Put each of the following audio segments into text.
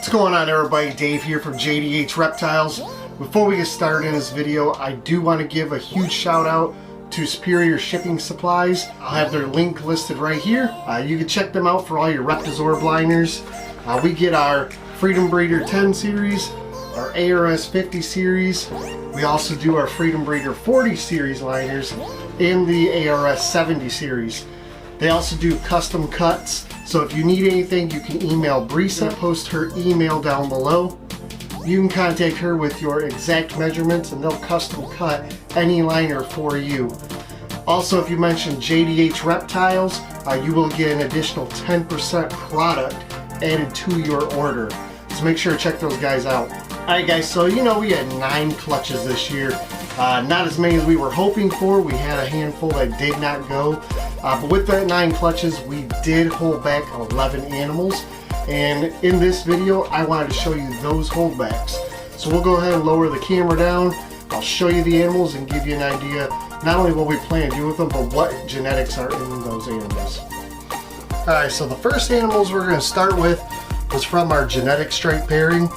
What's going on, everybody? Dave here from JDH Reptiles. Before we get started in this video, I do want to give a huge shout out to Superior Shipping Supplies. I'll have their link listed right here. You can check them out for all your Reptizorb liners. We get our Freedom Breeder 10 series, our ARS 50 series. We also do our Freedom Breeder 40 series liners and the ARS 70 series. They also do custom cuts. So if you need anything, you can email Brisa, post her email down below. You can contact her with your exact measurements and they'll custom cut any liner for you. Also, if you mention JDH Reptiles, you will get an additional 10% product added to your order. So make sure to check those guys out. Alright guys, so you know we had 9 clutches this year. Not as many as we were hoping for. We had a handful that did not go. But with that 9 clutches, we did hold back 11 animals. And in this video, I wanted to show you those holdbacks. So we'll go ahead and lower the camera down. I'll show you the animals and give you an idea, not only what we plan to do with them, but what genetics are in those animals. Alright, so the first animals we're going to start with was from our genetic stripe pairing.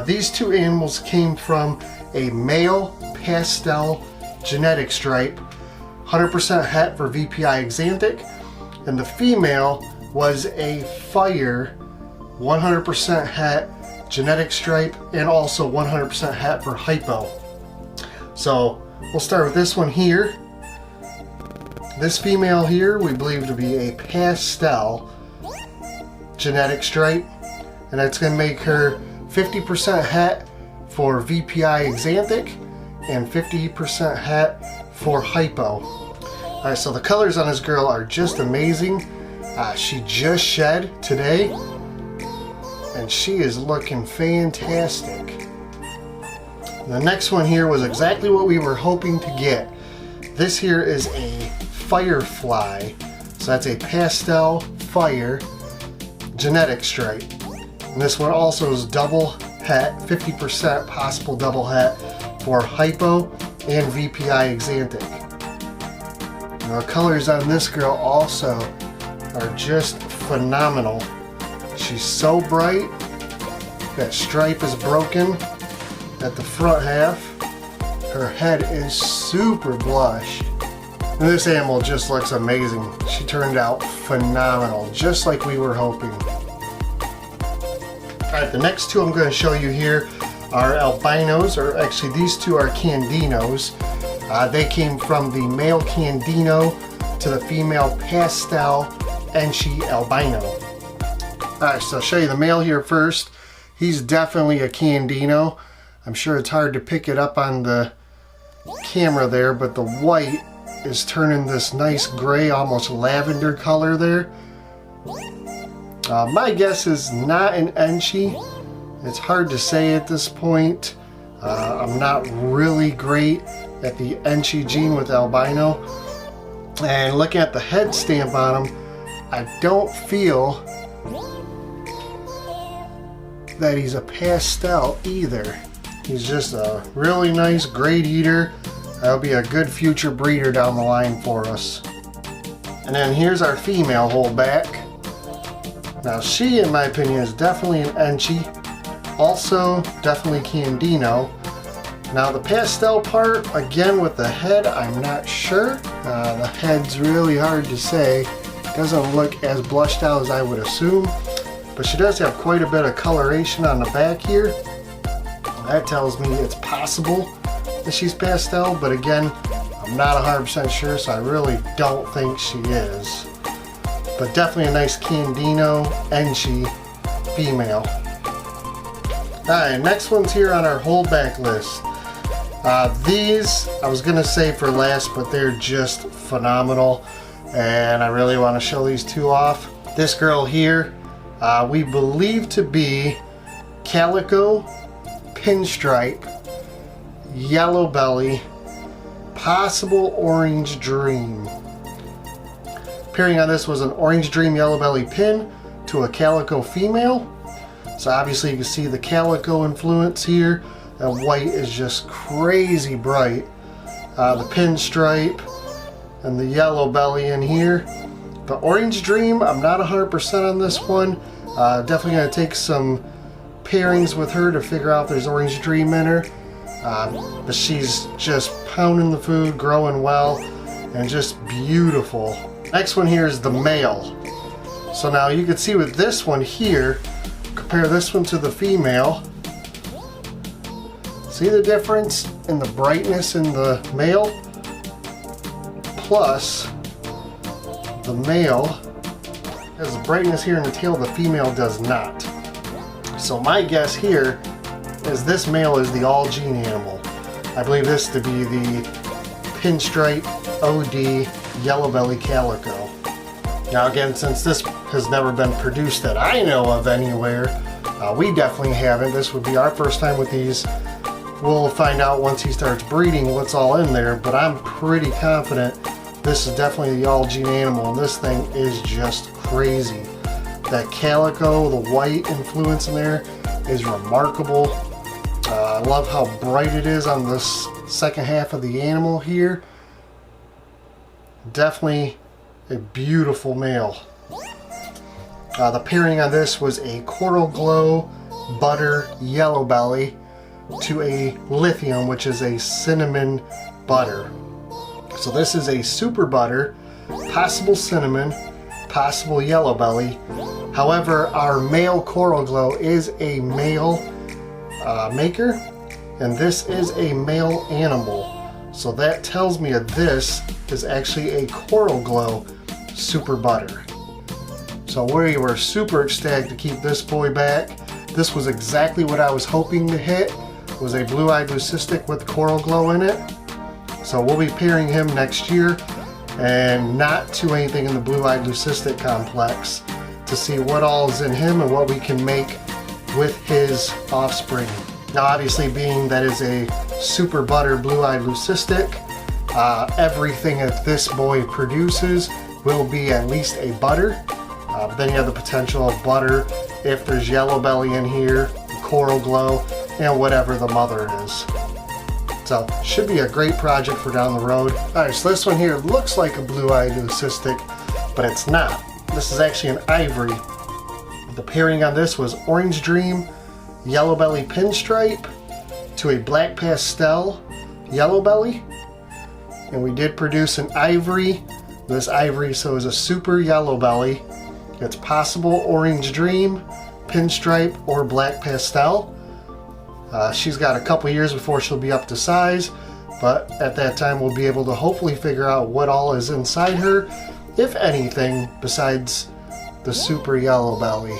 These 2 animals came from a male pastel genetic stripe, 100% het for VPI Exanthic, and the female was a fire 100% het genetic stripe and also 100% het for hypo. So we'll start with this one here. This female here we believe to be a pastel genetic stripe, and that's going to make her 50% het for VPI Exanthic and 50% het for hypo. Alright, so the colors on this girl are just amazing. She just shed today and she is looking fantastic. The next one here was exactly what we were hoping to get. This here is a firefly, so that's a pastel fire genetic stripe. And this one also is double het, 50% possible double het for hypo and VPI Exanthic. Now, the colors on this girl also are just phenomenal. She's so bright. That stripe is broken at the front half. Her head is super blushed. And this animal just looks amazing. She turned out phenomenal, just like we were hoping. Alright, the next 2 I'm going to show you here are albinos, or actually these 2 are candinos. They came from the male candino to the female pastel Enchi albino. Alright, so I'll show you the male here first. He's definitely a candino. I'm sure it's hard to pick it up on the camera there, but the white is turning this nice gray, almost lavender color there. My guess is not an Enchi. It's hard to say at this point. I'm not really great at the Enchi gene with albino. And looking at the head stamp on him, I don't feel that he's a pastel either. He's just a really nice great eater. That'll be a good future breeder down the line for us. And then here's our female holdback. Now she, in my opinion, is definitely an Enchi. Also, definitely candino. Now the pastel part, again with the head, I'm not sure. The head's really hard to say. Doesn't look as blushed out as I would assume. But she does have quite a bit of coloration on the back here. That tells me it's possible that she's pastel, but again, I'm not 100% sure, so I really don't think she is. But definitely a nice candino Enchi female. Alright, next one's here on our holdback list. These I was gonna save for last, but they're just phenomenal, and I really want to show these 2 off. This girl here, we believe to be calico, pinstripe, yellow belly, possible orange dream. Pairing on this was an orange dream yellow belly pin to a calico female. So obviously you can see the calico influence here. That white is just crazy bright. The pinstripe and the yellow belly in here. The orange dream, I'm not 100% on this one. Definitely going to take some pairings with her to figure out if there's Orange Dream in her. But she's just pounding the food, growing well, and just beautiful. Next one here is the male. So now you can see with this one here, compare this one to the female. See the difference in the brightness in the male? Plus, the male has the brightness here in the tail, the female does not. So my guess here is this male is the all gene animal. I believe this to be the pinstripe OD yellow belly calico. Now again, since this has never been produced that I know of anywhere, we definitely haven't. This would be our first time with these. We'll find out once he starts breeding what's all in there, but I'm pretty confident this is definitely the all gene animal, and this thing is just crazy. That calico, the white influence in there is remarkable. I love how bright it is on this second half of the animal here. Definitely a beautiful male. The pairing on this was a Coral Glow Butter Yellow Belly to a Lithium, which is a cinnamon butter. So this is a super butter, possible cinnamon, possible yellow belly. However, our male Coral Glow is a male maker, and this is a male animal. So that tells me that this is actually a Coral Glow super butter. So we were super ecstatic to keep this boy back. This was exactly what I was hoping to hit, was a blue-eyed leucistic with Coral Glow in it. So we'll be pairing him next year, and not to anything in the blue-eyed leucistic complex, to see what all is in him and what we can make with his offspring. Now obviously, being that is a super butter blue-eyed leucistic, everything that this boy produces will be at least a butter. But then you have the potential of butter if there's yellow belly in here, Coral Glow, and whatever the mother is. So should be a great project for down the road. Alright, so this one here looks like a blue-eyed leucistic, but it's not. This is actually an ivory. The pairing on this was Orange Dream Yellow Belly Pinstripe to a Black Pastel Yellow Belly. And we did produce an ivory. This ivory so is a super yellow belly. It's possible Orange Dream, Pinstripe, or Black Pastel. She's got a couple years before she'll be up to size, but at that time we'll be able to hopefully figure out what all is inside her, if anything, besides the super yellow belly.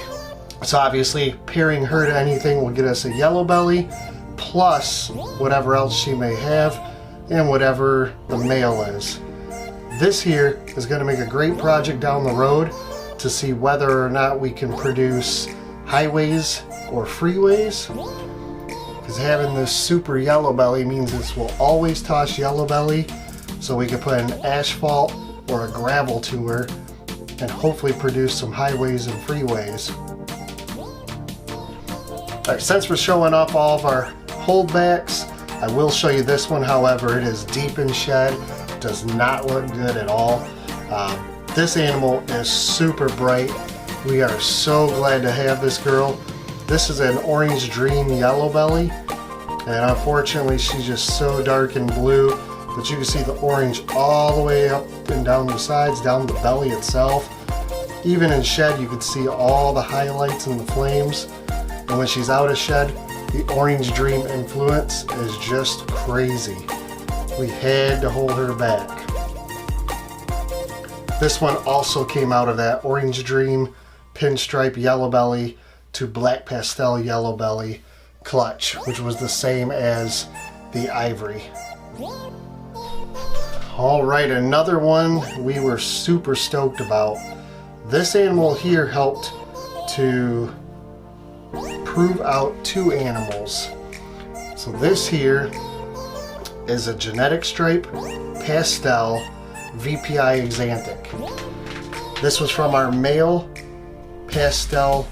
So obviously pairing her to anything will get us a yellow belly, plus whatever else she may have, and whatever the male is. This here is going to make a great project down the road to see whether or not we can produce highways or freeways. Because having this super yellow belly means this will always toss yellow belly, so we can put an asphalt or a gravel to her and hopefully produce some highways and freeways. Alright, since we're showing off all of our holdbacks, I will show you this one. However, it is deep in shed, does not look good at all. This animal is super bright. We are so glad to have this girl. This is an Orange Dream Yellow Belly, and unfortunately she's just so dark and blue, but you can see the orange all the way up and down the sides, down the belly itself. Even in shed you can see all the highlights and the flames, and when she's out of shed, the Orange Dream influence is just crazy. We had to hold her back. This one also came out of that Orange Dream Pinstripe Yellow Belly to Black Pastel Yellow Belly clutch, which was the same as the ivory. Alright, another one we were super stoked about. This animal here helped to prove out two animals. So this here is a genetic stripe pastel VPI Exanthic. This was from our male pastel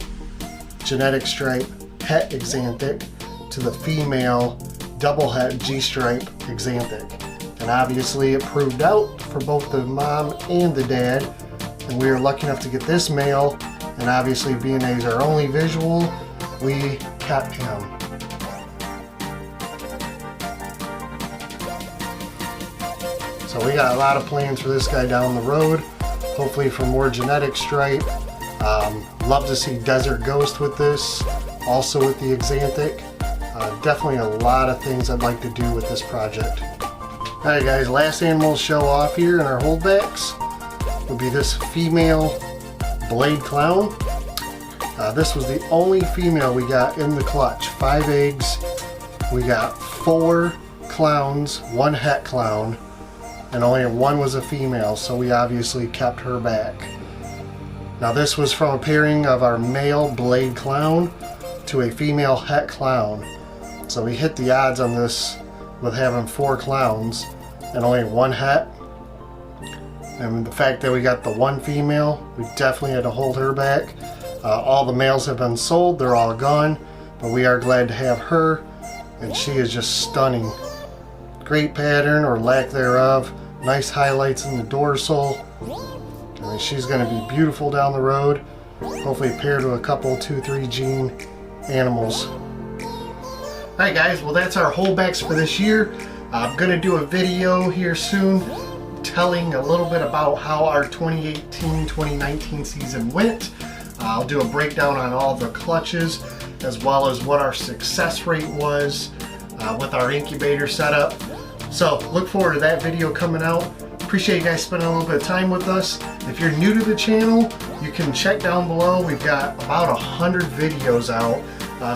genetic stripe het Exanthic to the female double het G-stripe Exanthic. And obviously it proved out for both the mom and the dad, and we were lucky enough to get this male, and obviously being as our only visual, we kept him. So we got a lot of plans for this guy down the road. Hopefully for more genetic stripe. Love to see Desert Ghost with this, also with the Axanthic. Definitely a lot of things I'd like to do with this project. Alright guys, last animal to show off here in our holdbacks would be this female blade clown. This was the only female we got in the clutch. 5 eggs. We got 4 clowns, 1 het clown, and only 1 was a female, so we obviously kept her back. Now this was from a pairing of our male blade clown to a female het clown. So we hit the odds on this with having 4 clowns and only 1 het. And the fact that we got the 1 female, we definitely had to hold her back. All the males have been sold, they're all gone, but we are glad to have her, and she is just stunning. Great pattern, or lack thereof. Nice highlights in the dorsal. I mean, she's going to be beautiful down the road. Hopefully paired with a couple 2-3 gene animals. Alright guys, well that's our holdbacks for this year. I'm going to do a video here soon telling a little bit about how our 2018-2019 season went. I'll do a breakdown on all the clutches, as well as what our success rate was with our incubator setup. So look forward to that video coming out. Appreciate you guys spending a little bit of time with us. If you're new to the channel, you can check down below. We've got about 100 videos out.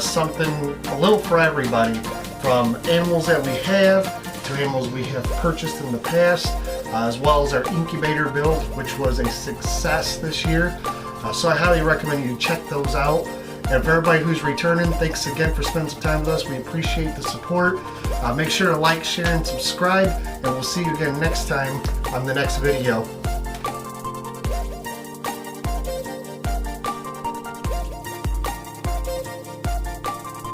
Something a little for everybody, from animals that we have to animals we have purchased in the past, as well as our incubator build, which was a success this year. So I highly recommend you check those out. And for everybody who's returning, thanks again for spending some time with us. We appreciate the support. Make sure to like, share, and subscribe, and we'll see you again next time on the next video.